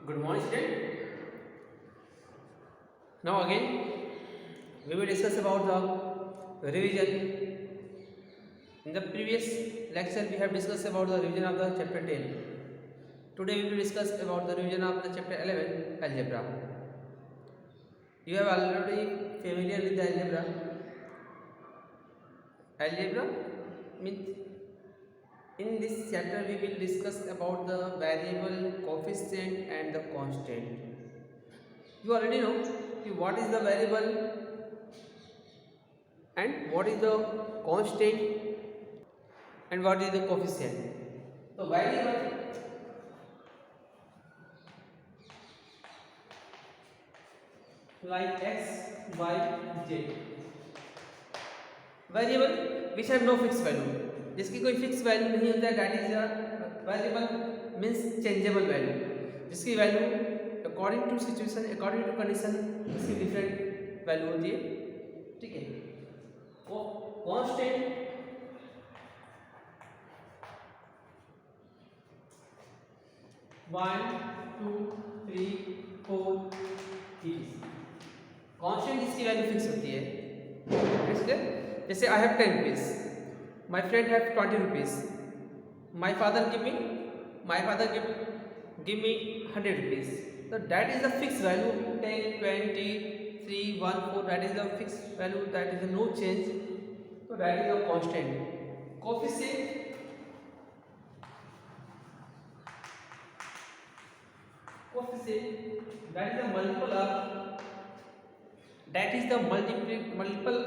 Good morning, student. Now again, we will discuss about the revision. In the previous lecture, we have discussed about the revision of the chapter 10. Today, we will discuss about the revision of the chapter 11, algebra. You have already familiar with the algebra. Algebra means in this chapter we will discuss about the variable, coefficient, and the constant. You already know what is the variable and what is the constant and what is the coefficient. So variable like x, y, z. Variable which have no fixed value, जिसकी कोई fix value नहीं होता है, that is variable means changeable value, जिसकी value according to situation, according to condition इसकी different value होती है. ठीक है. Constant one two three four, constant इसकी वैल्यू फिक्स होती है. जैसे I have 10 rupees, my friend have 20 rupees, my father give me 100 rupees. So that is the fixed value, 10, 20, 3, 1, 4, that is the fixed value, that is no change. So that is a constant. Coefficient, that is the multiple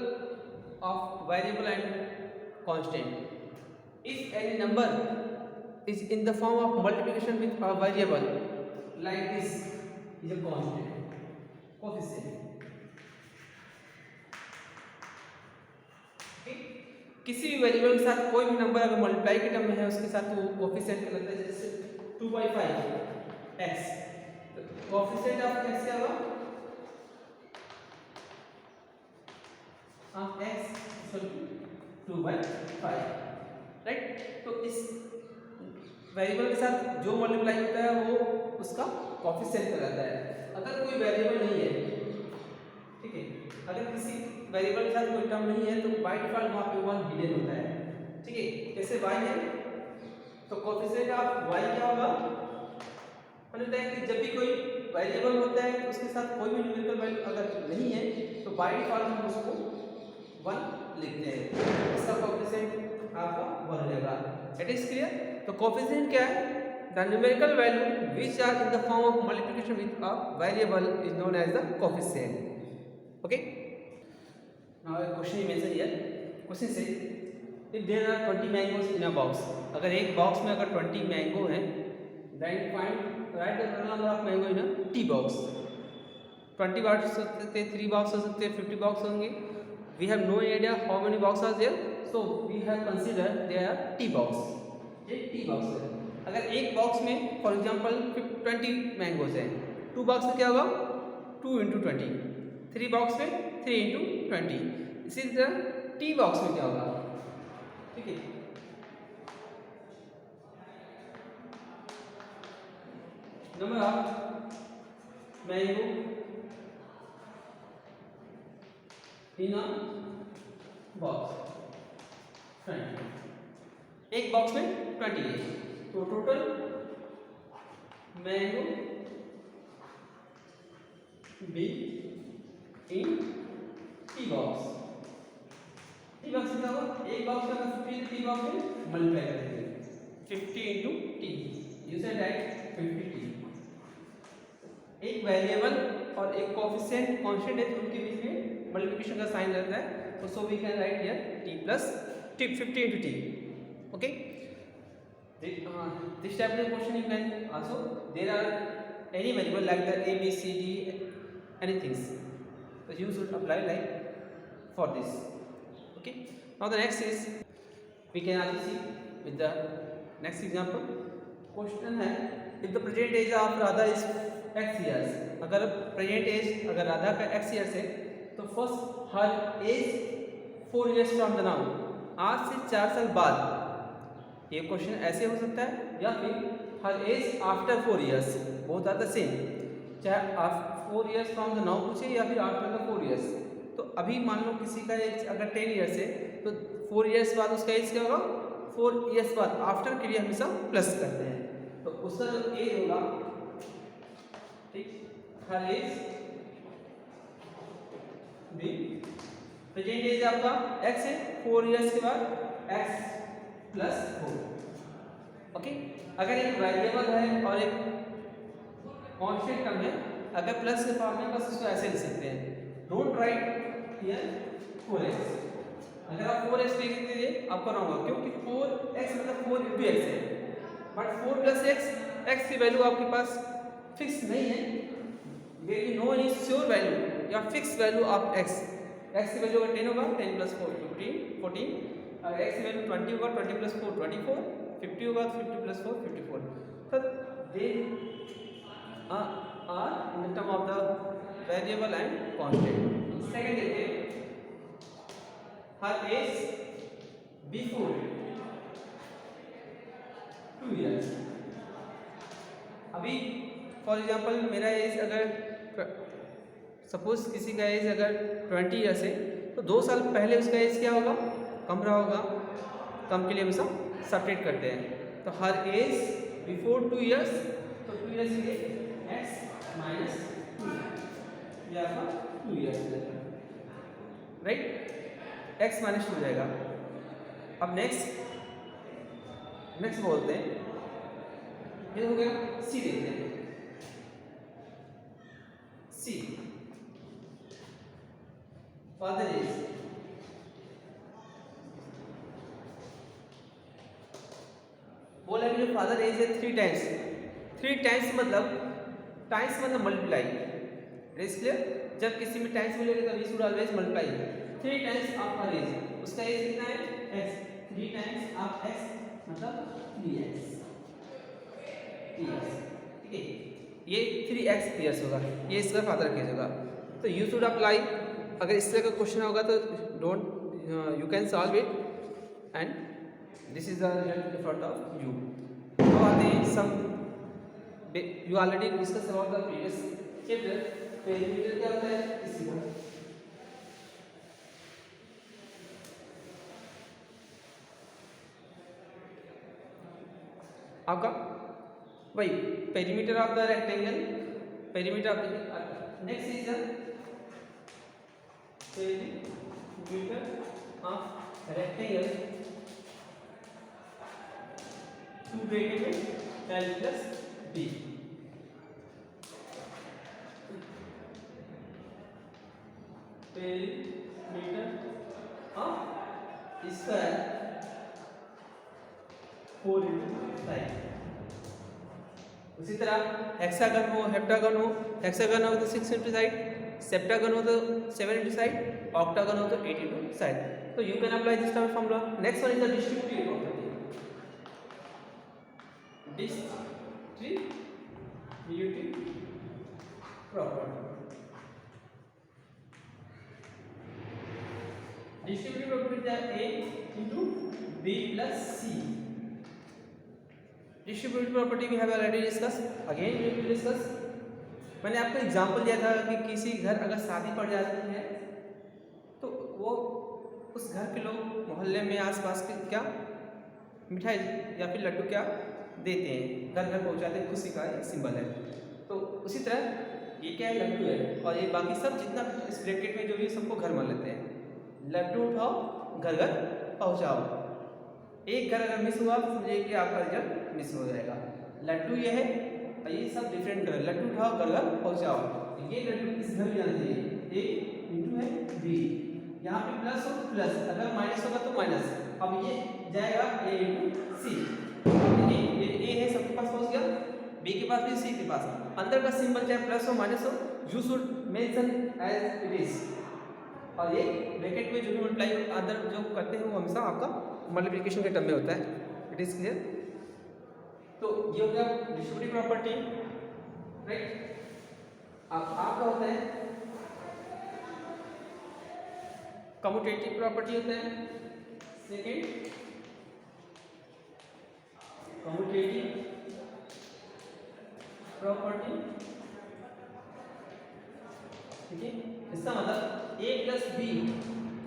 of variable and constant. If any number is in the form of multiplication with a variable, like this is a constant. Coefficient. किसी भी variable के साथ कोई भी number अगर multiply के term में है उसके साथ वो कोफिशिएंट कहलाता है. जैसे 2/5 x, कोफिशिएंट ऑफ x क्या होगा? x equal to 2/5, right. तो इस वेरिएबल के साथ जो मल्टीप्लाई होता है वो उसका कोफिशिएंट कहलाता है. अगर कोई वेरिएबल नहीं है, ठीक है, अगर किसी वेरिएबल के साथ कोई टर्म नहीं है तो बाय डिफॉल्ट वहाँ पे 1 हिडन होता है. ठीक है. जैसे y है तो कोफिशिएंट ऑफ y क्या होगा? मतलब है कि जब भी कोई वेरिएबल होता है तो उसके साथ कोई भी न्यूमेरिकल वैल्यू अगर नहीं है तो बाय डिफॉल्ट हम उसको 1 लिखते हैं. इसका कोफिशिएंट आपका 1 हो जाएगा. It is clear. तो कोफिशिएंट क्या है? The numerical value which are in the form of multiplication with a variable is known as the coefficient. Okay. Now a question is mentioned here. Question says if there are 20 mangoes in a box, अगर एक box में अगर 20 mango हैं, then find write the total number of mango in a T box. 20 box हो सकते हैं, 3 box हो सकते हैं, 50 बॉक्स होंगे. We have no idea how many boxes are there, so we have considered they are T box. ये T box है. अगर एक बॉक्स में फॉर एग्जांपल 20 मैंगोज हैं, 2 बॉक्स में क्या होगा? 2 × 20. 3 बॉक्स में 3 × 20. इसी तरह टी बॉक्स में क्या होगा? ठीक है. Number of mango in a box 20. एक बॉक्स में 20 है तो total mango be in T box. T box में क्या होगा? एक बॉक्स में 50 टी बॉक्स में मल्टीप्लाई कर देंगे 50 × T. You said that 50 T. एक वेरिएबल और एक कोफिशिएंट कांस्टेंट है तो उनके बीच में मल्टीप्लिकेशन का साइन रहता है. तो so we can write here T plus T 50 × T. Okay. This type of question you can also, there are any variable like the a, b, c, d, anything. So you should apply like for this. Okay. Now the next is we can also see with the next example. Question है if the present age of Radha is x years. अगर present age अगर राधा का x years है तो first her age 4 years from the now. आज से 4 साल बाद. ये क्वेश्चन ऐसे हो सकता है या फिर her age after 4 years. Both are the same, चाहे आप 4 ईयर्स फ्रॉम द नाउ पूछे या फिर आफ्टर द 4 ईयर्स। तो अभी मान लो किसी का एज अगर 10 ईयर्स है तो 4 ईयर्स बाद उसका एज क्या होगा, 4 ईयर्स बाद आफ्टर के लिए हमेशा प्लस करते हैं, तो उसका जो एज होगा, ठीक, हर एज बी प्रेजेंट एज आपका x है, 4 ईयर्स के बाद x प्लस 4। ओके, अगर एक वेरिएबल है और एक कांस्टेंट टर्म है, अगर प्लस के फॉर्म में बस इसको ऐसे लिख सकते हैं, डोंट राइट हियर 4x। अगर आप 4x लिख दीजिए आपका रॉन्ग होगा, क्योंकि 4x मतलब 4 into x है, बट 4 plus x की वैल्यू आपके पास फिक्स नहीं है, there is no any sure value या फिक्स वैल्यू ऑफ x की वैल्यू अगर 10 होगा 10 plus 4 15 14, अगर x की वैल्यू 20 होगा 20 plus 4 24, 50 होगा 50 plus 4 54। so they are in the term of the variable and constant। Second देखिए, her age before 2 years। अभी फॉर एग्जांपल मेरा एज अगर सपोज किसी का एज अगर 20 ईयर्स है तो 2 साल पहले उसका एज क्या होगा, कम रहा होगा, कम के लिए हम सब सब्ट्रैक्ट करते हैं, तो हर एज बिफोर 2 ईयर्स, तो 2 ईयर्स के लिए x माइनस 2 ये आपका 2 ईयर्स राइट, x माइनस 2 हो जाएगा। अब नेक्स्ट बोलते हैं, ये हो गया c, देखते हैं c फादर एज, बोला कि जो फादर एज है 3 टाइम्स, 3 टाइम्स मतलब मल्टीप्लाई, इज क्लियर, जब किसी में टाइम्स मिलेगा तब we should always multiply, 3 times of her age, उसका एज कितना है x, 3 टाइम्स ऑफ x मतलब 3x, ठीक है, ये 3x ईयर्स होगा, ये इसका फादर का एज होगा। तो यू शुड अप्लाई, अगर इस तरह का क्वेश्चन होगा तो don't you can solve it and this is the result in front of you. तो आते हैं sum, you already discuss about the previous chapter, perimeter क्या होता है इसी का, आपका वही perimeter of the rectangle, perimeter of the, next is the perimeter of rectangle to bracket में L plus B, perimeter of square 4 into 5। उसी तरह हेक्सागन हो, हेप्टागन हो, हेक्सागन हो तो 6 into साइड, सेप्टागन हो तो 7 into साइड, ऑक्टागन हो तो 8 into साइड। तो you can apply this type formula. Next one is the distributive property, distributive property, distributive property is a into b plus c। Distributive property we have already discuss, again we will discuss. मैंने आपको example दिया था कि किसी घर अगर शादी पड़ जाती है तो वो उस घर के लोग मोहल्ले में आसपास के क्या मिठाई या फिर लड्डू क्या देते हैं, घर घर पहुंचाते हैं, खुशी का एक सिंबल है। तो उसी तरह ये क्या है, लड्डू है, और ये बाकी सब जितना इस ब्रैकेट में जो भी सबको घर मान लेते हैं। लड्डू उठाओ घर घर पहुंचाओ, एक घर अगर मिस हुआ तो समझिए कि आपका रिजल्ट मिस हो जाएगा। लड्डू ये है और ये सब डिफरेंट कलर, लड्डू उठाओ घर घर पहुंचाओ, ये लड्डू इस घर में जाना चाहिए, ए इंटू है बी, यहाँ पे प्लस हो प्लस, अगर माइनस होगा तो माइनस, अब ये जाएगा ए इंटू सी, ये ए है सबके पास पहुंच गया, बी के पास भी सी के पास, अंदर का सिंबल चाहे प्लस हो माइनस हो you should mention as it is, और ये ब्रैकेट में जो भी मल्टीप्लाई अंदर जो करते हैं वो हमेशा आपका मल्टीप्लिकेशन के टर्म में होता है। It is clear. तो ये हो गया डिस्ट्रीब्यूटिव प्रॉपर्टी, राइट। अब आपका होता है कम्यूटेटिव प्रॉपर्टी होता है, सेकंड कम्यूटेटिव प्रॉपर्टी, ठीक है। इसका मतलब a प्लस बी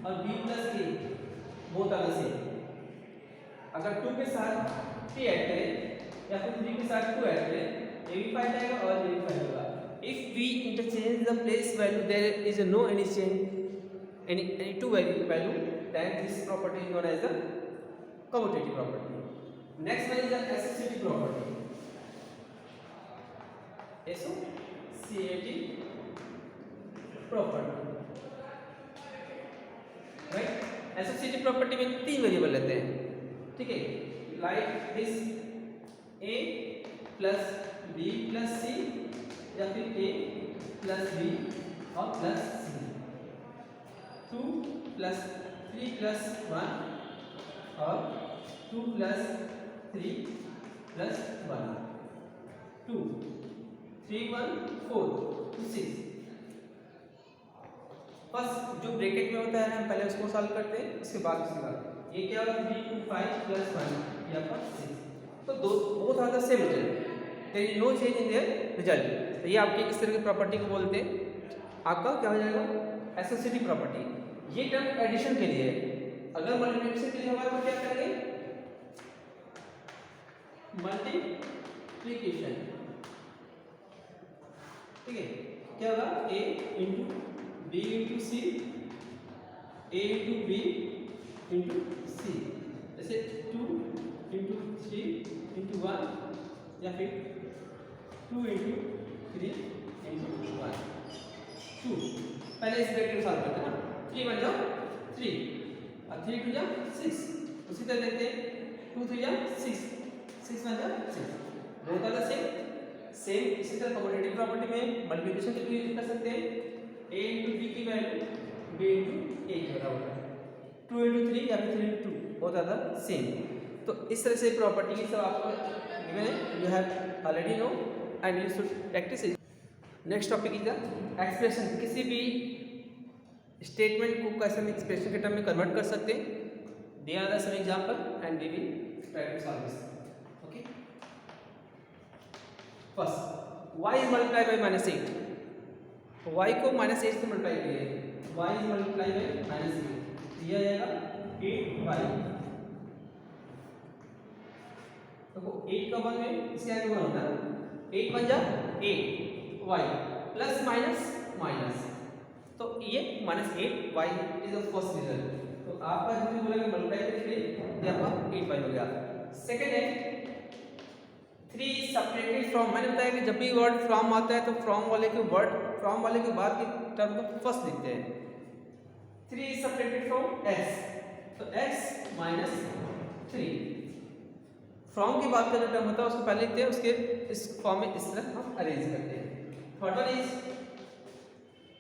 और b plus a both are the same. अगर 2 के साथ 3 ऐड करें या फिर 3 के साथ 2 ऐड करें, a भी 5 आएगा और a भी 5 होगा। If we interchange the place value, there is no any change, any two value, then this property is known as the commutative property. Next one is the associative property. Associative property, right? Associative property में 3 variable लेते हैं, ठीक है। Like this a plus b plus c या फिर a plus b और plus c, 2 plus 3 plus 1 और 2 plus 3 plus 1, 2 3 1 4 6। बस जो ब्रैकेट में होता है हम पहले उसको सॉल्व करते हैं, उसके बाद उसके बाद ये क्या होगा 3 2 5 प्लस 1 या पर 6। तो दो both are the same result, there is no change in their result. तो ये आपकी इस तरह की प्रॉपर्टी को बोलते हैं, आपका क्या हो जाएगा एसोसिएटिव प्रॉपर्टी। ये टर्म एडिशन के लिए है, अगर मल्टीप्लिकेशन के लिए होगा तो क्या करेंगे मल्टीप्लिकेशन, ठीक है। क्या होगा a into b into c, a into b into c, जैसे 2 इंटू 3 इंटू 1 या फिर 2 इंटू 3 इंटू 1, 2। पहले इस ब्रैकेट को सॉल्व करते हैं ना, 3 1 जा 3 और 3 2 जा 6, उसी तरह देखते हैं 2 3 जा 6 6 1 जा 6, बोथ आर द सेम। इसी तरह कम्यूटेटिव प्रॉपर्टी में मल्टीप्लिकेशन के लिए यूज कर सकते हैं, a इंटू b की वैल्यू b इंटू a के बराबर है, 2 इंटू 3 या फिर 3 into 2 both are the same. तो इस तरह से प्रॉपर्टी सब आपको गिवन है, you have already know and you should practice it. Next topic is the expression. किसी भी स्टेटमेंट को कैसे हम एक्सप्रेशन के टर्म में कन्वर्ट कर सकते हैं, there are the some example and we will try to solve this. Okay, first y इज मल्टीप्लाई बाय -8, y को -8 से मल्टीप्लाई करिए, y इज मल्टीप्लाई बाय -8, दिया जाएगा 8y। देखो 8 का 1 में इसके आगे 1 होता है, 8 1 जा 8 y प्लस माइनस माइनस, तो ये -8 y is the first result. तो आपका जो बोलेगा मल्टीप्लाई करके ये आपका 8y हो गया। सेकंड है 3 सेपरेटेड फ्रॉम। मैंने बताया कि जब भी वर्ड फ्रॉम आता है तो फ्रॉम वाले के बाद के टर्म को फर्स्ट लिखते हैं। 3 सेपरेटेड फ्रॉम x, तो x माइनस 3। फ्रॉम के बाद का जो टर्म होता है उसको पहले लिखते हैं, उसके इस फॉर्म में इस तरह हम अरेंज करते हैं। थर्ड वन इज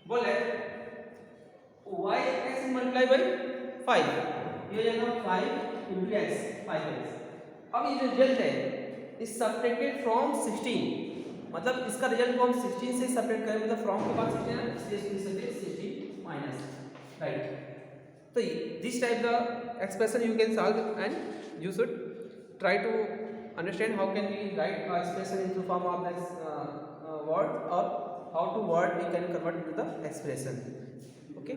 बोले y x मल्टीप्लाई बाय 5, ये हो जाएगा 5 इंटू x 5x। अब ये जो रिजल्ट है इज सेपरेटेड फ्रॉम 16, मतलब इसका रिजल्ट को हम 16 से सेपरेट करें, मतलब फ्रॉम के बाद 16 है इसलिए इसको लिख सकते हैं 16 माइनस, राइट। तो this type the expression you can solve and you should try to understand how can we write our expression into form of this word, or how to word we can convert into the expression. Okay,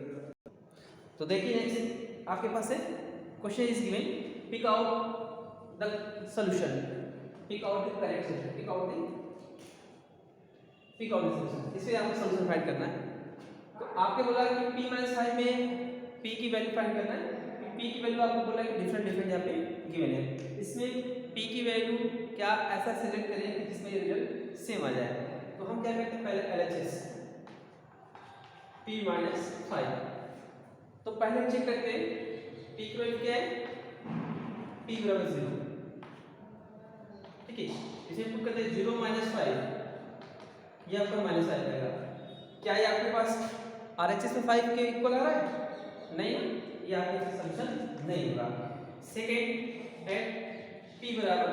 तो देखिए next आपके पास है question is given, pick out the solution, pick out the correct solution, pick out the solution. इसमें आपको solution find करना है। तो आपके बोला कि p - 5 में p की वैल्यू फाइंड करना है। p की वैल्यू आपको बोला है कि डिफरेंट यहाँ पे गिवन है। इसमें p की वैल्यू क्या ऐसा सिलेक्ट करें कि जिसमें रिजल्ट सेम आ जाए। तो हम क्या करते हैं पहले LHS p - 5, तो पहले चेक करते हैं p की वैल्यू क्या है, p बराबर 0, ठीक है। इसे पुट करते हैं 0 - 5, ये आपका -5 आएगा। क्या ये आपके पास RHS में 5 के इक्वल आ रहा है? नहीं, ये आपके सॉल्यूशन नहीं होगा। सेकेंड है p बराबर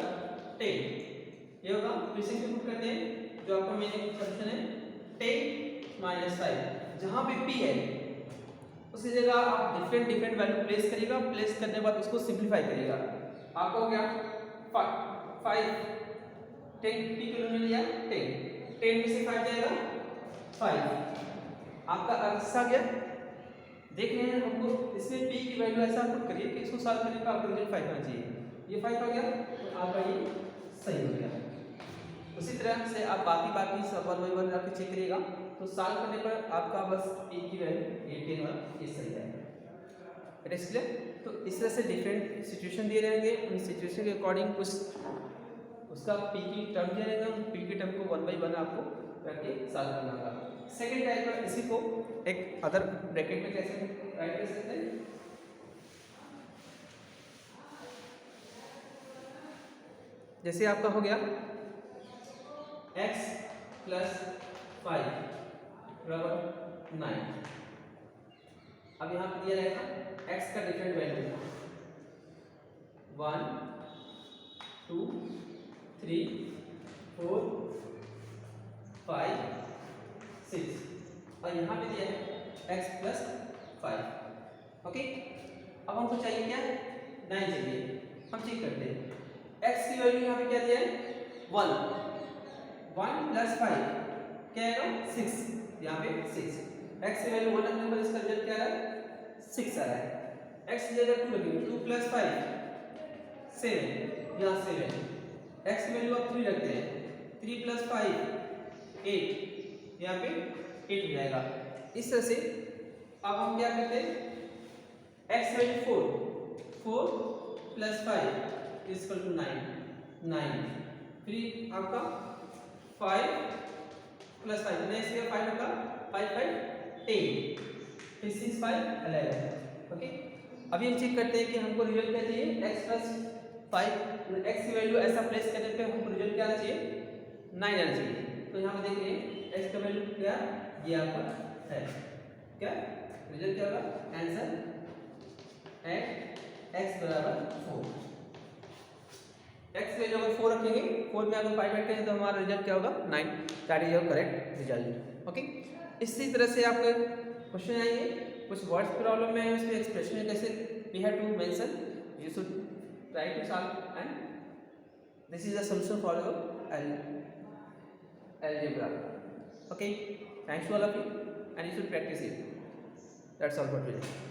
10, ये होगा। फिर से पुट करते हैं जो आपका मेन सॉल्यूशन है 10 - 5, जहां पे p है उसी जगह आप डिफरेंट वैल्यू प्लेस करिएगा, प्लेस करने के बाद उसको सिंपलीफाई करिएगा। आपको हो गया 5 10 p के लिए लिया 10, 10 में से 5 जाएगा 5, आपका आंसर आ गया। देख रहे हैं हमको इसमें p की वैल्यू ऐसा पुट करिए कि इसको सॉल्व करने का आपका रिजल्ट 5 आना चाहिए। ये 5 आ गया तो आपका ये सही हो गया। उसी तरह से आप बाकी सब 1 बाई 1 आपके चेक करिएगा तो सॉल्व करने पर आपका बस p की वैल्यू ये 10 वाला ये सही आएगा। It is clear. तो इस तरह से डिफरेंट सिचुएशन दिए रहेंगे, उन सिचुएशन के अकॉर्डिंग कुछ उसका p की टर्म दिया रहेगा, उन p की टर्म को 1 बाई 1 आपको करके सॉल्व करना होगा। सेकंड टाइप का इसी को एक अदर ब्रैकेट में कैसे राइट कर सकते हैं, जैसे आपका हो गया x प्लस 5 बराबर 9। अब यहाँ पे दिया रहेगा x का डिफरेंट वैल्यू 1 2 3 4 5 6 और यहाँ पे दिया है x प्लस 5। ओके, अब हमको चाहिए क्या 9 चाहिए, हम चेक करते हैं। x की वैल्यू यहाँ पे क्या दिया है 1 प्लस 5 क्या आएगा 6, यहाँ पे 6। x की वैल्यू 1 रखने पर इसका रिजल्ट क्या आ रहा है 6 आ रहा है। x की जगह 2 रखेंगे, 2 प्लस 5 7, यहाँ 7। x की वैल्यू आप 3 रखते हैं, 3 प्लस 5 8, यहाँ पे 8 हो जाएगा। इस तरह से अब हम क्या करते हैं x value 4 plus 5 is equal to 9, फिर आपका 5 प्लस 5 नेक्स्ट ईयर 5 होगा 5 5 10, फिर 6 5 11। ओके, अभी हम चेक करते हैं कि हमको रिजल्ट क्या चाहिए x प्लस 5, x की वैल्यू ऐसा प्लेस करने पे हमको रिजल्ट क्या आना चाहिए 9 आना चाहिए। तो यहाँ पे देख रहे हैं x का वैल्यू क्या ये आपका है, क्या रिजल्ट क्या होगा आंसर एट x बराबर 4। x वैल्यू अगर 4 रखेंगे, 4 में अगर 5 रखते हैं तो हमारा रिजल्ट क्या होगा 9, that is your correct result. Okay, इसी तरह से आपके क्वेश्चन आएंगे, कुछ वर्ड्स प्रॉब्लम में है उसमें एक्सप्रेशन कैसे we have to mention, you should try to solve and this is the solution for your algebra. Okay, thanks to all of you and you should practice it. That's all for today.